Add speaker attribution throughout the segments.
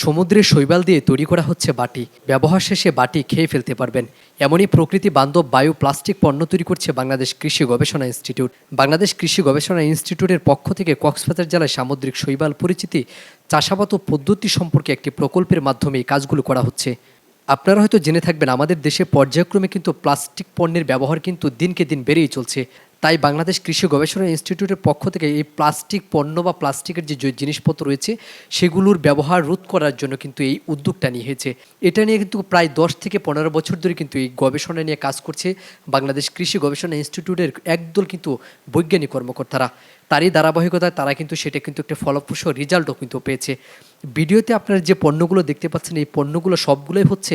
Speaker 1: সমুদ্রের শৈবাল দিয়ে তৈরি করা হচ্ছে বাটি। ব্যবহার শেষে বাটি খেয়ে ফেলতে পারবেন। এমনই প্রকৃতি বান্ধব বায়ু প্লাস্টিক পণ্য তৈরি করছে বাংলাদেশ কৃষি গবেষণা ইনস্টিটিউট। বাংলাদেশ কৃষি গবেষণা ইনস্টিটিউটের পক্ষ থেকে কক্সবাজার জেলায় সামুদ্রিক শৈবাল পরিচিতি, চাষাবাদ ও পদ্ধতি সম্পর্কে একটি প্রকল্পের মাধ্যমে এই কাজগুলো করা হচ্ছে। আপনারা হয়তো জেনে থাকবেন, আমাদের দেশে পর্যায়ক্রমে কিন্তু প্লাস্টিক পণ্যের ব্যবহার কিন্তু দিনকে দিন বেড়েই চলছে। তাই বাংলাদেশ কৃষি গবেষণা ইনস্টিটিউটের পক্ষ থেকে এই প্লাস্টিক পণ্য বা প্লাস্টিকের যে জিনিসপত্র রয়েছে সেগুলোর ব্যবহার রোধ করার জন্য কিন্তু এই উদ্যোগটা নিয়েছে। এটা নিয়ে কিন্তু প্রায় 10 থেকে 15 বছর ধরে কিন্তু এই গবেষণা নিয়ে কাজ করছে বাংলাদেশ কৃষি গবেষণা ইনস্টিটিউটের একদল কিন্তু বৈজ্ঞানিক কর্মকর্তারা। তারই ধারাবাহিকতায় তারা কিন্তু সেটা কিন্তু একটা ফলপ্রসূ রেজাল্টও কিন্তু পেয়েছে। ভিডিওতে আপনারা যে পণ্যগুলো দেখতে পাচ্ছেন, এই পণ্যগুলো সবগুলোই হচ্ছে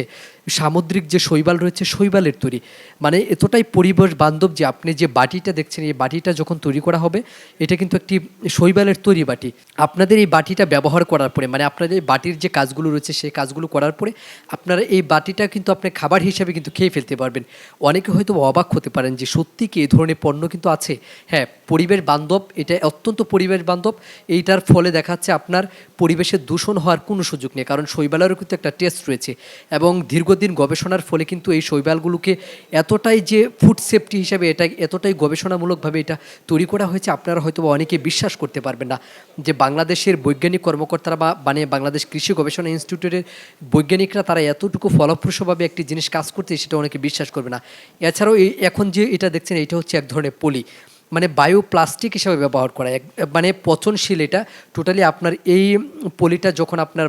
Speaker 1: সামুদ্রিক যে শৈবাল রয়েছে শৈবালের তৈরি। মানে এতটাই পরিবেশ বান্ধব যে আপনি যে বাটিটা দেখছেন, এই বাটিটা যখন তৈরি করা হবে এটা কিন্তু একটি শৈবালের তৈরি বাটি। আপনাদের এই বাটিটা ব্যবহার করার পরে, মানে আপনাদের এই বাটির যে কাজগুলো রয়েছে সেই কাজগুলো করার পরে আপনারা এই বাটিটা কিন্তু আপনি খাবার হিসাবে কিন্তু খেয়ে ফেলতে পারবেন। অনেকে হয়তো অবাক হতে পারেন যে সত্যি কি এই ধরনের পণ্য কিন্তু আছে। হ্যাঁ, পরিবেশ বান্ধব, এটা অত্যন্ত পরিবেশ বান্ধব। এইটার ফলে দেখাচ্ছে আপনার পরিবেশের দূষণ হওয়ার কোনো সুযোগ নেই, কারণ শৈবালেরও কিন্তু একটা টেস্ট রয়েছে। এবং দীর্ঘদিন গবেষণার ফলে কিন্তু এই শৈবালগুলোকে এতটাই যে ফুড সেফটি হিসাবে এটা এতটাই গবেষণামূলকভাবে এটা তৈরি করা হয়েছে, আপনারা হয়তো অনেকে বিশ্বাস করতে পারবেন না যে বাংলাদেশের বৈজ্ঞানিক কর্মকর্তারা বা মানে বাংলাদেশ কৃষি গবেষণা ইনস্টিটিউটের বৈজ্ঞানিকরা তারা এতটুকু ফলপ্রসূভাবে একটি জিনিস কাজ করতে, সেটা অনেকে বিশ্বাস করবে না। এছাড়াও এই এখন যে এটা দেখছেন, এটা হচ্ছে এক ধরনের পলি, মানে বায়ো প্লাস্টিক হিসাবে ব্যবহার করা, মানে পচনশীল। এটা টোটালি আপনার এই পলিটা যখন আপনার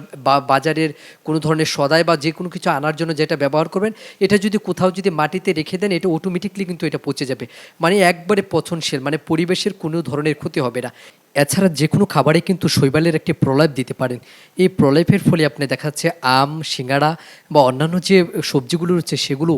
Speaker 1: বাজারের কোনো ধরনের সদাই বা যে কোনো কিছু আনার জন্য যেটা ব্যবহার করবেন, এটা যদি কোথাও যদি মাটিতে রেখে দেন, এটা অটোমেটিকলি কিন্তু এটা পচে যাবে। মানে একবারে পচনশীল, মানে পরিবেশের কোনো ধরনের ক্ষতি হবে না। এছাড়া যে কোনো খাবারে কিন্তু শৈবালের একটি প্রলেপ দিতে পারেন। এই প্রলেপের ফলে আপনি দেখাচ্ছে আম, সিঙ্গাড়া বা অন্যান্য যে সবজিগুলো রয়েছে সেগুলো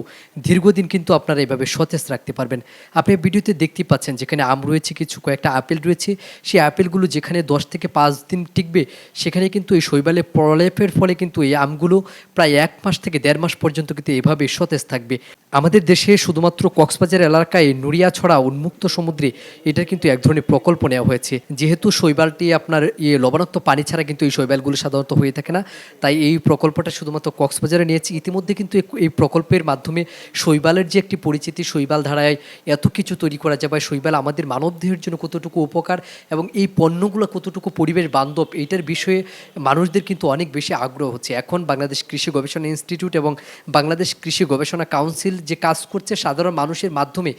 Speaker 1: দীর্ঘদিন কিন্তু আপনারা এভাবে সতেজ রাখতে পারবেন। আপনি ভিডিওতে দেখতে পাচ্ছেন যেখানে আম রয়েছে, কিছু কয়েকটা আপেল রয়েছে, সেই আপেলগুলো যেখানে 10 থেকে 5 দিন টিকবে, সেখানে কিন্তু এই শৈবালের প্রলেপের ফলে কিন্তু এই আমগুলো প্রায় 1 মাস থেকে 1.5 মাস পর্যন্ত কিন্তু এভাবে সতেজ থাকবে। আমাদের দেশে শুধুমাত্র কক্সবাজার এলাকায় নুরিয়াছড়া উন্মুক্ত সমুদ্রে এটার কিন্তু এক ধরনের প্রকল্প নেওয়া হয়েছে। যেহেতু শৈবালটি আপনার লবণাক্ত পানি ছাড়া কিন্তু এই শৈবালগুলো সাধারণত হয়ে থাকে না, তাই এই প্রকল্পটা শুধুমাত্র কক্সবাজারে নিয়েছি। ইতিমধ্যে কিন্তু এই প্রকল্পের মাধ্যমে শৈবালের যে একটি পরিচিতি, শৈবাল ধারায় এত কিছু তৈরি করা যায় বা শৈবাল আমাদের মানবদেহের জন্য কতটুকু উপকার এবং এই পণ্যগুলো কতটুকু পরিবেশ বান্ধব, এইটার বিষয়ে মানুষদের কিন্তু অনেক বেশি আগ্রহ হচ্ছে। এখন বাংলাদেশ কৃষি গবেষণা ইনস্টিটিউট এবং বাংলাদেশ কৃষি গবেষণা কাউন্সিল যে কাজ করছে সাধারণ মানুষের মাধ্যমে,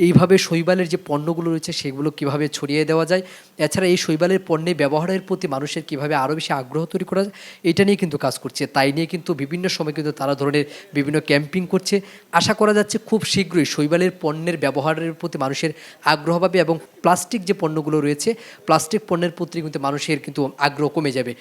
Speaker 1: এইভাবে শৈবালের যে পণ্যগুলো রয়েছে সেগুলো কিভাবে ছড়িয়ে দেওয়া যায়, এছাড়া এই শৈবালের পণ্যে ব্যবহারের প্রতি মানুষের কিভাবে আরও বেশি আগ্রহ তৈরি করা যায়, এটা নিয়ে কিন্তু কাজ করছে। তাই নিয়ে কিন্তু বিভিন্ন সময় কিন্তু তারা ধরনের বিভিন্ন ক্যাম্পিং করছে। আশা করা যাচ্ছে খুব শীঘ্রই শৈবালের পণ্যের ব্যবহারের প্রতি মানুষের আগ্রহ পাবে এবং প্লাস্টিক যে পণ্যগুলো রয়েছে, প্লাস্টিক পণ্যের প্রতি কিন্তু মানুষের কিন্তু আগ্রহ কমে যাবে।